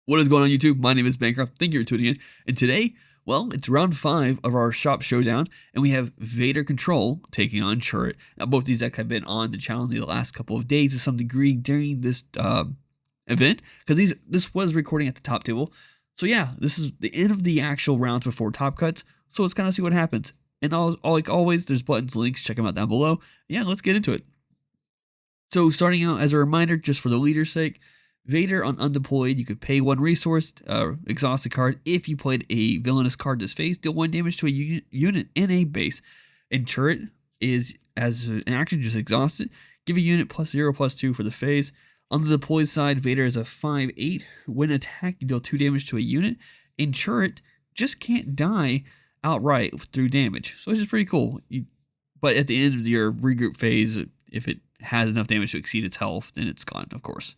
What is going on, YouTube? My name is Bancroft. Thank you for tuning in. And today, well, it's round 5 of our shop showdown, and we have Vader Control taking on Chirrut. Now, both these decks have been on the channel the last couple of days to some degree during this event, because this was recording at the top table. So yeah, this is the end of the actual rounds before top cuts. So let's kind of see what happens. And like always, there's buttons, links. Check them out down below. Yeah, let's get into it. So starting out, as a reminder, just for the leader's sake, Vader on undeployed, you could pay 1 resource, exhaust a card. If you played a villainous card this phase, deal 1 damage to a unit in a base. And Chirrut is, as an action, just exhaust it. Give a unit +0/+2 for the phase. On the deployed side, Vader is a 5/8. When attacked, you deal 2 damage to a unit. And Chirrut just can't die outright through damage. So it's just pretty cool. But at the end of your regroup phase, if it has enough damage to exceed its health, then it's gone, of course.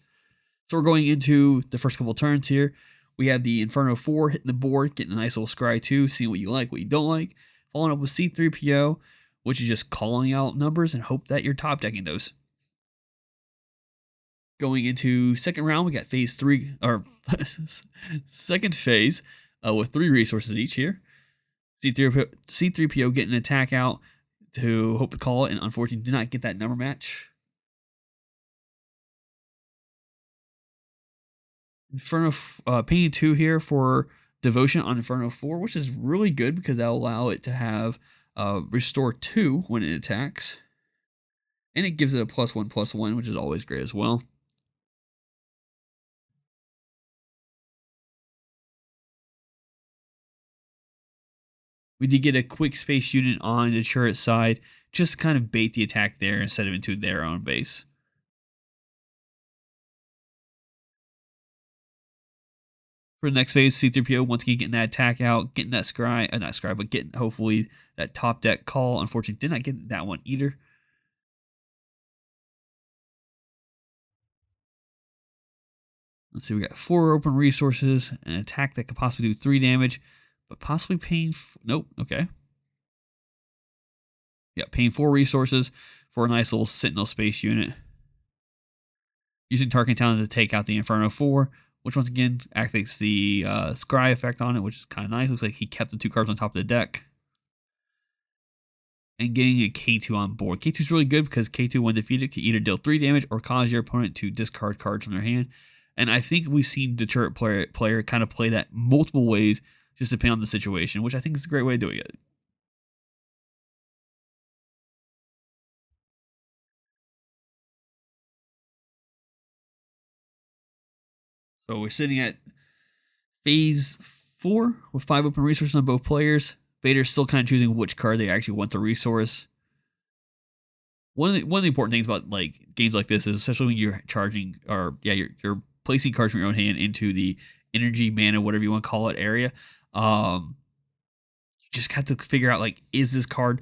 So we're going into the first couple turns here. We have the Inferno 4 hitting the board, getting a nice little scry 2, seeing what you like, what you don't like. Following up with C3PO, which is just calling out numbers and hope that you're top decking those. Going into second round, we got phase 3, or second phase, with 3 resources each here. C3PO getting an attack out to hope to call it, and unfortunately did not get that number match. Inferno painting 2 here for devotion on Inferno 4, which is really good because that'll allow it to have restore 2 when it attacks, and it gives it a +1/+1, which is always great as well. We did get a quick space unit on the Chirrut side, just to kind of bait the attack there and set it into their own base. For the next phase, C3PO once again getting that attack out, getting that scry, not scry, but getting hopefully that top deck call. Unfortunately, did not get that one either. Let's see, we got 4 open resources, an attack that could possibly do 3 damage, but possibly paying, nope, okay. Yeah, paying 4 resources for a nice little Sentinel space unit. Using targeting talent to take out the Inferno 4, which once again activates the scry effect on it, which is kind of nice. Looks like he kept the 2 cards on top of the deck. And getting a K2 on board. K2 is really good because K2, when defeated, can either deal 3 damage or cause your opponent to discard cards from their hand. And I think we've seen the Chirrut player kind of play that multiple ways, just depending on the situation, which I think is a great way of doing it. So we're sitting at phase 4 with 5 open resources on both players. Vader's still kind of choosing which card they actually want to resource. One of the important things about like games like this is, especially when you're charging, or yeah, you're placing cards from your own hand into the energy, mana, whatever you want to call it, area. You just got to figure out, like, is this card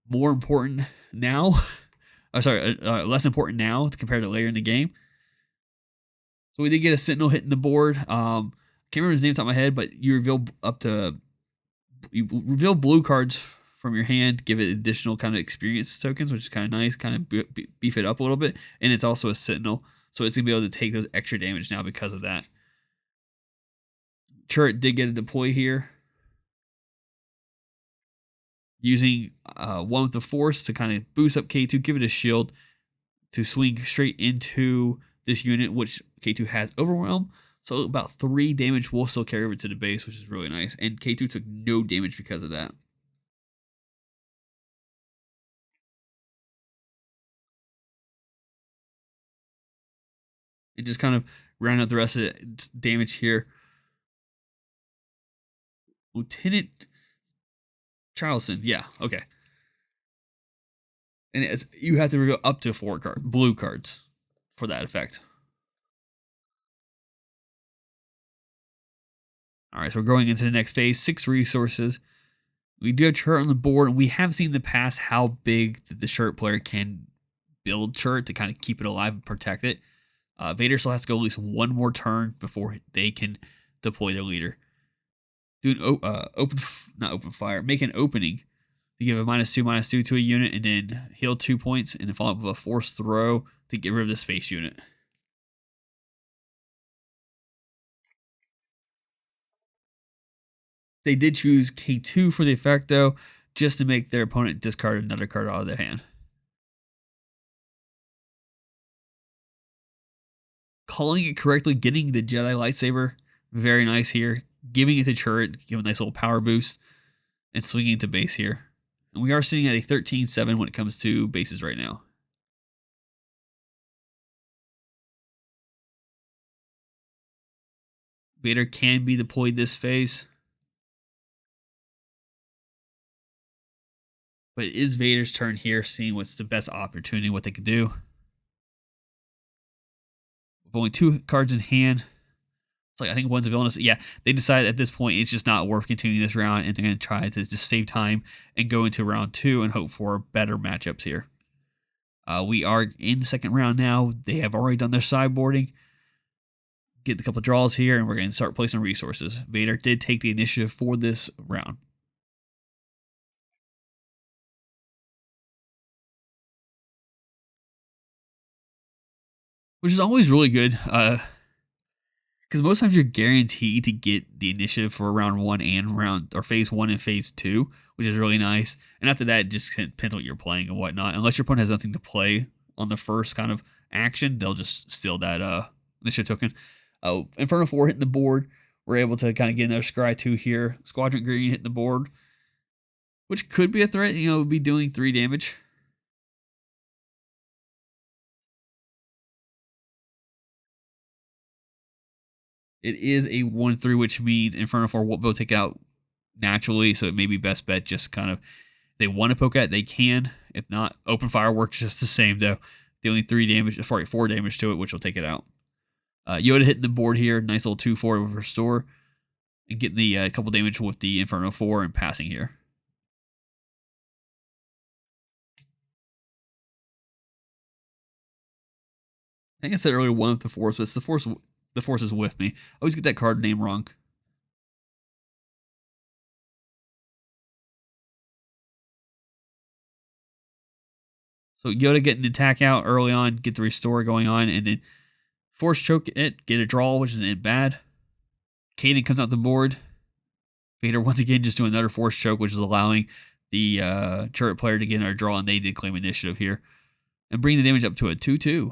more important now? Less important now compared to later in the game. So we did get a Sentinel hitting the board. Can't remember his name off the top of my head, but you reveal blue cards from your hand, give it additional kind of experience tokens, which is kind of nice, kind of beef it up a little bit. And it's also a Sentinel, so it's going to be able to take those extra damage now because of that. Chirrut did get a deploy here, using 1 with the Force to kind of boost up K2, give it a shield to swing straight into this unit, which K2 has Overwhelm. So about 3 damage will still carry over to the base, which is really nice. And K2 took no damage because of that. And just kind of round out the rest of the damage here. Lieutenant Charleston, yeah, okay. And you have to reveal up to 4 blue cards for that effect. All right, so we're going into the next phase. 6 resources. We do have Chirrut on the board, and we have seen in the past how big the Chirrut player can build Chirrut to kind of keep it alive and protect it. Vader still has to go at least 1 more turn before they can deploy their leader. Do an make an opening. You give a -2/-2 to a unit, and then heal 2 points, and then follow up with a force throw to get rid of the space unit. They did choose K2 for the effect, though, just to make their opponent discard another card out of their hand. Calling it correctly, getting the Jedi lightsaber, very nice here. Giving it to Chirrut, give a nice little power boost, and swinging it to base here. And we are sitting at a 13-7 when it comes to bases right now. Vader can be deployed this phase, but it is Vader's turn here, seeing what's the best opportunity, what they could do. With only 2 cards in hand, it's like I think one's a villainous. Yeah, they decided at this point it's just not worth continuing this round, and they're going to try to just save time and go into round 2 and hope for better matchups here. We are in the second round now. They have already done their sideboarding. Get a couple draws here, and we're going to start placing resources. Vader did take the initiative for this round. Which is always really good, because most times you're guaranteed to get the initiative for round 1 and phase 1 and phase 2, which is really nice. And after that, it just depends on what you're playing and whatnot. Unless your opponent has nothing to play on the first kind of action, they'll just steal that initiative token. Inferno 4 hitting the board. We're able to kind of get another Scry 2 here. Squadron Green hitting the board, which could be a threat. You know, be doing 3 damage. It is a 1/3, which means Inferno 4 will take it out naturally, so it may be best bet just kind of, if they want to poke at it, they can. If not, open fire works just the same, though. Dealing 4 damage to it, which will take it out. Yoda hitting the board here. Nice little 2/4 with Restore. And getting the couple damage with the Inferno 4 and passing here. I think I said earlier 1 with the Force, but it's the Force. The Force is with me. I always get that card name wrong. So Yoda getting the attack out early on, get the Restore going on, and then Force choke it, get a draw, which isn't bad. Kaden comes out the board. Vader once again just doing another Force choke, which is allowing the Chirrut player to get another draw, and they did claim initiative here. And bring the damage up to a 2/2.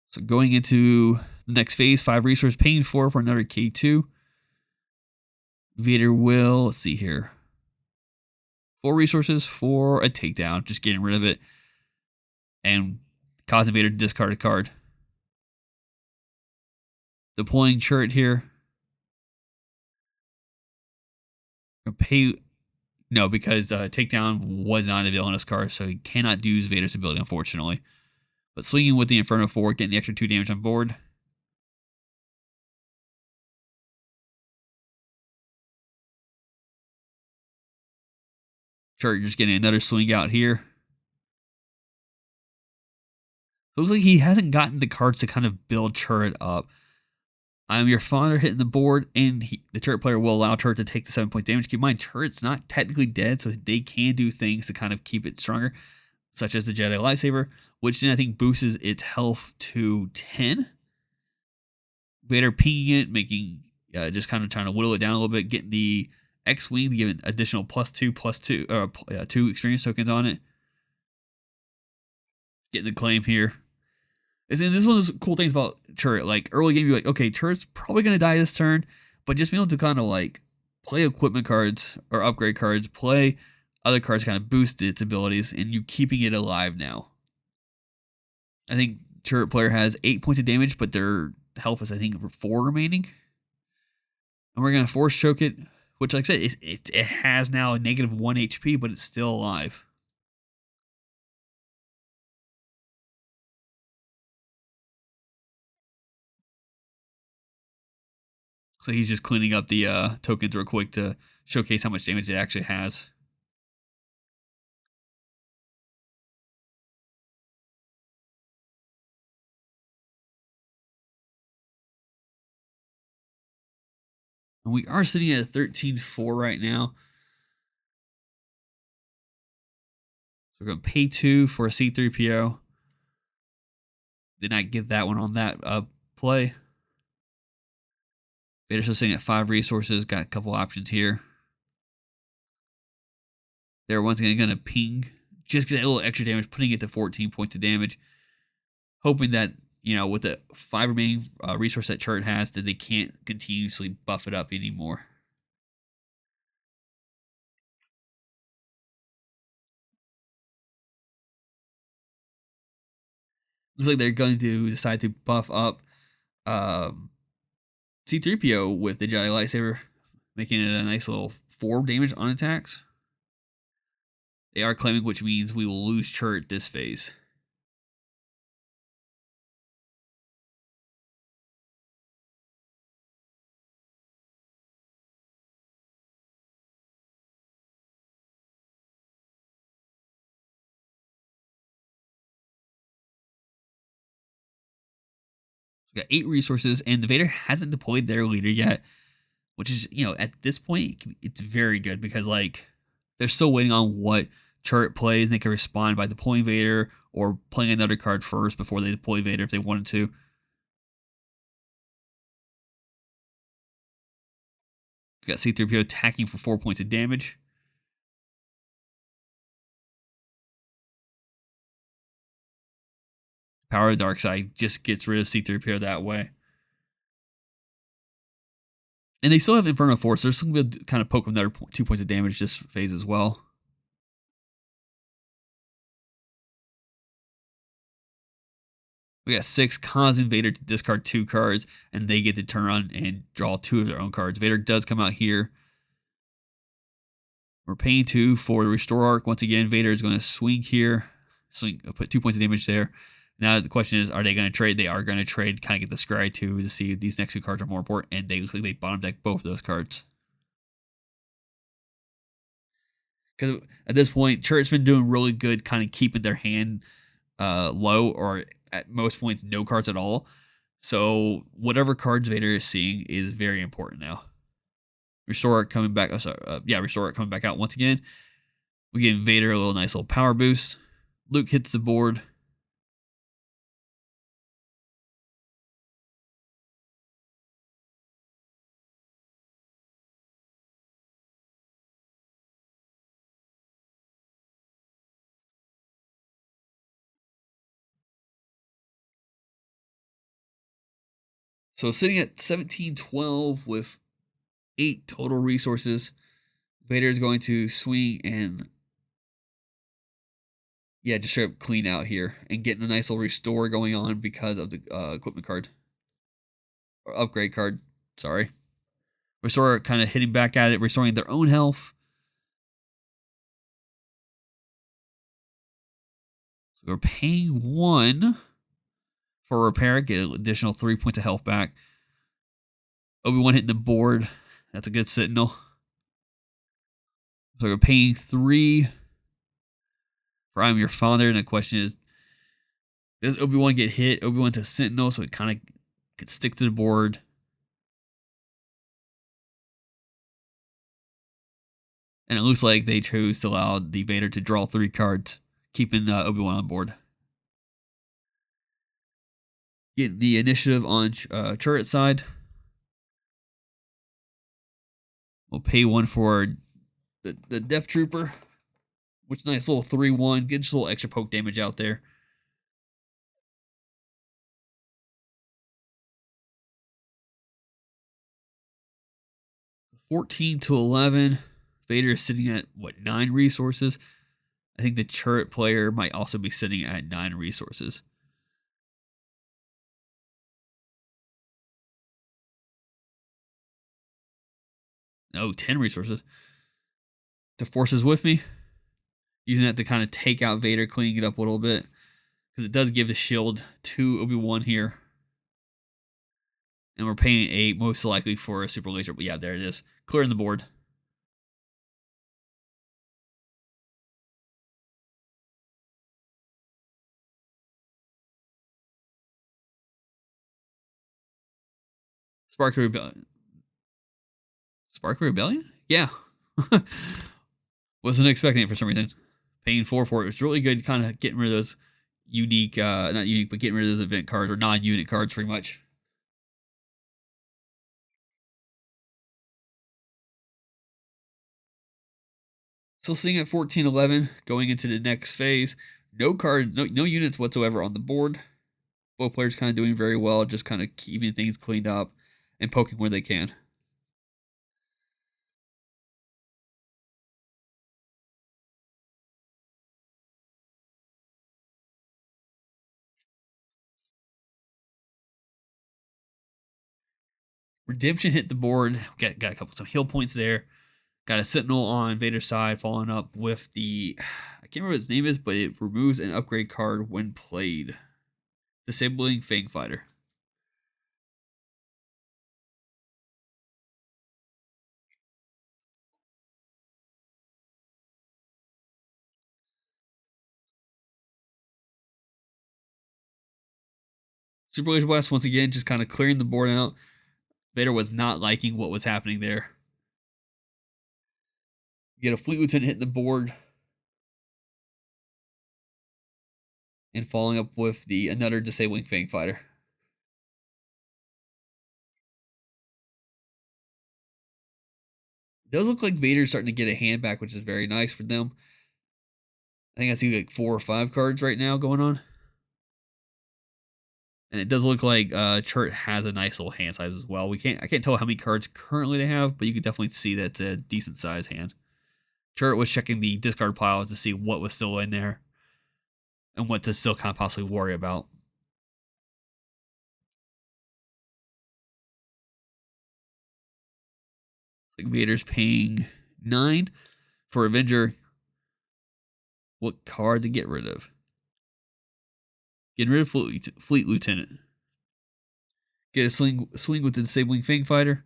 So going into the next phase, 5 resource, paying 4 for another K2. Vader will, let's see here, 4 resources for a takedown, just getting rid of it, and causing Vader to discard a card. Deploying Chirrut here. Pay, no, because takedown was not a villainous card, so he cannot use Vader's ability, unfortunately. But swinging with the Inferno 4, getting the extra 2 damage on board. Chirrut just getting another swing out here. It looks like he hasn't gotten the cards to kind of build Chirrut up. Your father hitting the board, and the Chirrut player will allow Chirrut to take the 7-point damage. Keep in mind, Chirrut's not technically dead, so they can do things to kind of keep it stronger, such as the Jedi lightsaber, which then I think boosts its health to 10. Vader pinging it, making just kind of trying to whittle it down a little bit, getting the X-Wing to give an additional +2 experience tokens on it. Getting the claim here. And this is one of those cool things about Chirrut. Like, early game, you're like, okay, Chirrut's probably going to die this turn, but just being able to kind of like play equipment cards or upgrade cards, play other cards, kind of boost its abilities, and you keeping it alive now. I think Chirrut player has 8 points of damage, but their health is, I think, 4 remaining. And we're going to Force choke it, which, like I said, it has now a -1 HP, but it's still alive. So he's just cleaning up the tokens real quick to showcase how much damage it actually has. And we are sitting at a 13-4 right now. So we're going to pay 2 for a C3PO. Did not get that one on that play. Vader's still sitting at 5 resources. Got a couple options here. They're once again going to ping. Just get a little extra damage, putting it to 14 points of damage. Hoping that, with the 5 remaining resource that Chirrut has, that they can't continuously buff it up anymore. Looks like they're going to decide to buff up C-3PO with the Jedi lightsaber, making it a nice little 4 damage on attacks. They are claiming, which means we will lose Chirrut this phase. We got 8 resources, and the Vader hasn't deployed their leader yet, which is, at this point, it's very good because, they're still waiting on what Chirrut plays, and they can respond by deploying Vader or playing another card first before they deploy Vader if they wanted to. We got C-3PO attacking for 4 points of damage. Power of the Dark Side just gets rid of C-3PO that way. And they still have Inferno Force. They're still going to kind of poke with another 2 points of damage this phase as well. We got 6, causing Vader to discard 2 cards, and they get to turn on and draw 2 of their own cards. Vader does come out here. We're paying 2 for the Restore Arc. Once again, Vader is going to swing here. Put 2 points of damage there. Now the question is, are they going to trade? They are going to trade, kind of get the Scry 2 to see if these next 2 cards are more important, and they look like they bottom deck both of those cards. Because at this point, Chirrut's been doing really good, kind of keeping their hand low, or at most points, no cards at all. So whatever cards Vader is seeing is very important now. Restore Arc coming back. Restore Arc coming back out once again. We give Vader a nice little power boost. Luke hits the board. So sitting at 17-12 with 8 total resources, Vader is going to swing and just straight up clean out here and getting a nice little restore going on because of the equipment card or upgrade card. Sorry, restore kind of hitting back at it, restoring their own health. So we're paying 1 for repair, get an additional 3 points of health back. Obi-Wan hitting the board. That's a good signal. So we're paying 3 for I'm Your Father. And the question is, does Obi-Wan get hit? Obi-Wan's a Sentinel, so it kind of could stick to the board. And it looks like they chose to allow the Vader to draw 3 cards, keeping Obi-Wan on board. Get the initiative on Chirrut's side. We'll pay 1 for the Death Trooper, which is a nice little 3-1. Get just a little extra poke damage out there. $14-11. Vader is sitting at 9 resources. I think the Chirrut player might also be sitting at 9 resources. No, 10 resources. The Force is with me. Using that to kind of take out Vader, cleaning it up a little bit. Because it does give the shield to Obi-Wan here. And we're paying 8, most likely for a super laser. But yeah, there it is. Clearing the board. Spark Rebellion. Spark Rebellion? Yeah. Wasn't expecting it for some reason. Paying 4 for it. It was really good kind of getting rid of those unique, not unique, but getting rid of those event cards or non-unit cards pretty much. Still sitting at 14-11 going into the next phase. No card, no units whatsoever on the board. Both players kind of doing very well, just kind of keeping things cleaned up and poking where they can. Redemption hit the board. Got a couple some heal points there. Got a Sentinel on Vader's side, following up with the, I can't remember what its name is, but it removes an upgrade card when played. Disabling Fang Fighter. Super Laser Blast once again, just kind of clearing the board out. Vader was not liking what was happening there. You get a Fleet Lieutenant hitting the board. And following up with the another Disabling Fang Fighter. It does look like Vader's starting to get a hand back, which is very nice for them. I think I see like 4 or 5 cards right now going on. And it does look like Chirrut has a nice little hand size as well. I can't tell how many cards currently they have, but you can definitely see that's a decent size hand. Chirrut was checking the discard piles to see what was still in there and what to still kind of possibly worry about. Like Vader's paying 9 for Avenger. What card to get rid of? Getting rid of Fleet Lieutenant. Get a swing with the Disabling Fang Fighter.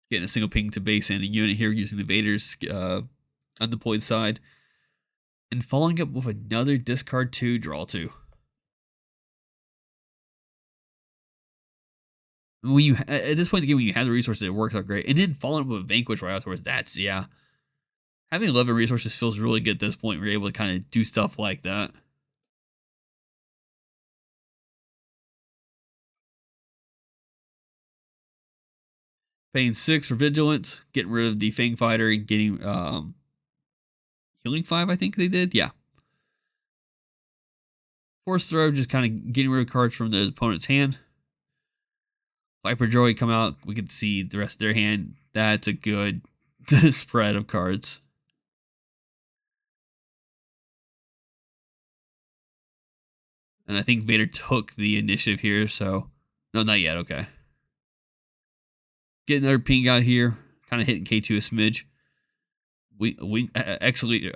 Getting a single ping to base and a unit here using the Vader's undeployed side. And following up with another discard 2, draw 2. When you at this point in the game, when you have the resources, it works out great. And then following up with Vanquish right afterwards, that's, yeah. Having 11 resources feels really good at this point. We're able to kind of do stuff like that. Paying 6 for Vigilance, getting rid of the Fang Fighter and getting healing 5, I think they did. Yeah. Force Throw, just kind of getting rid of cards from the opponent's hand. Viper Droid come out. We can see the rest of their hand. That's a good spread of cards. And I think Vader took the initiative here, so... No, not yet. Okay. Getting another ping out here. Kind of hitting K2 a smidge. Excellent.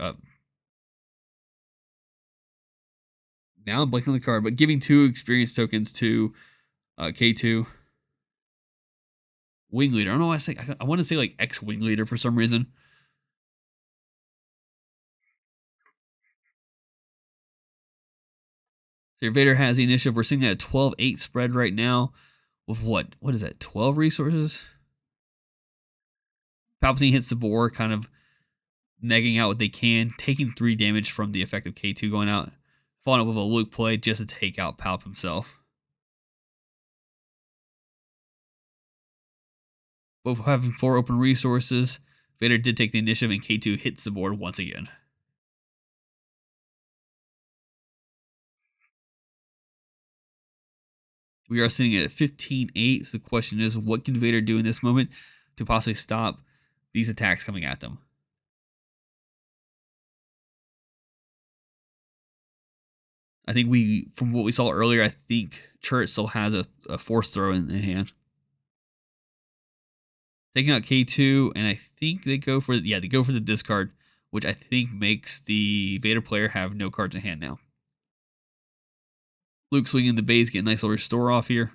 Now I'm blanking on the card, but giving 2 experience tokens to K2. Wing Leader. I don't know why I want to say like X-Wing Leader for some reason. So your Vader has the initiative. We're sitting at a 12-8 spread right now. With what? What is that? 12 resources? Palpatine hits the board, kind of negging out what they can, taking 3 damage from the effect of K2 going out. Following up with a Luke play just to take out Palp himself. Both having 4 open resources. Vader did take the initiative, and K2 hits the board once again. We are sitting at 15-8. So the question is, what can Vader do in this moment to possibly stop these attacks coming at them? I think from what we saw earlier, I think Chirrut still has a Force Throw in hand. Taking out K2, and I think they go for the discard, which I think makes the Vader player have no cards in hand now. Luke swinging the base, getting a nice little restore off here.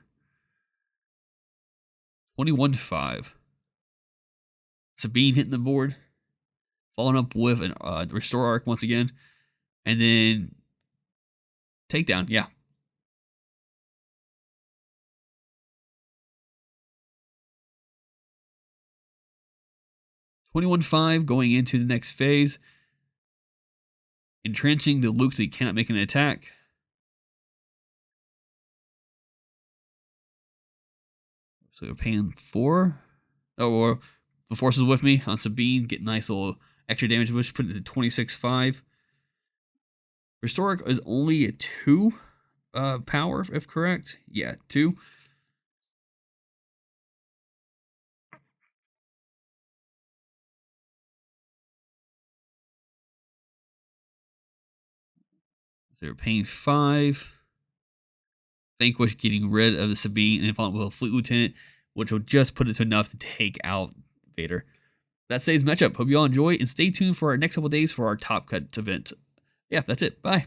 21-5. Sabine hitting the board. Following up with a restore arc once again. And then takedown, yeah. 21-5 going into the next phase. Entrenching the Luke so he cannot make an attack. So they're paying 4. Oh, or the Force is with me on Sabine. Get nice little extra damage, which put it to 26-5. Restore is only a 2 power, if correct. Yeah, 2. So they're paying 5. Vanquish getting rid of the Sabine and followed with a Fleet Lieutenant, which will just put it to enough to take out Vader. That's today's matchup. Hope you all enjoy and stay tuned for our next couple days for our Top Cut event. Yeah, that's it. Bye.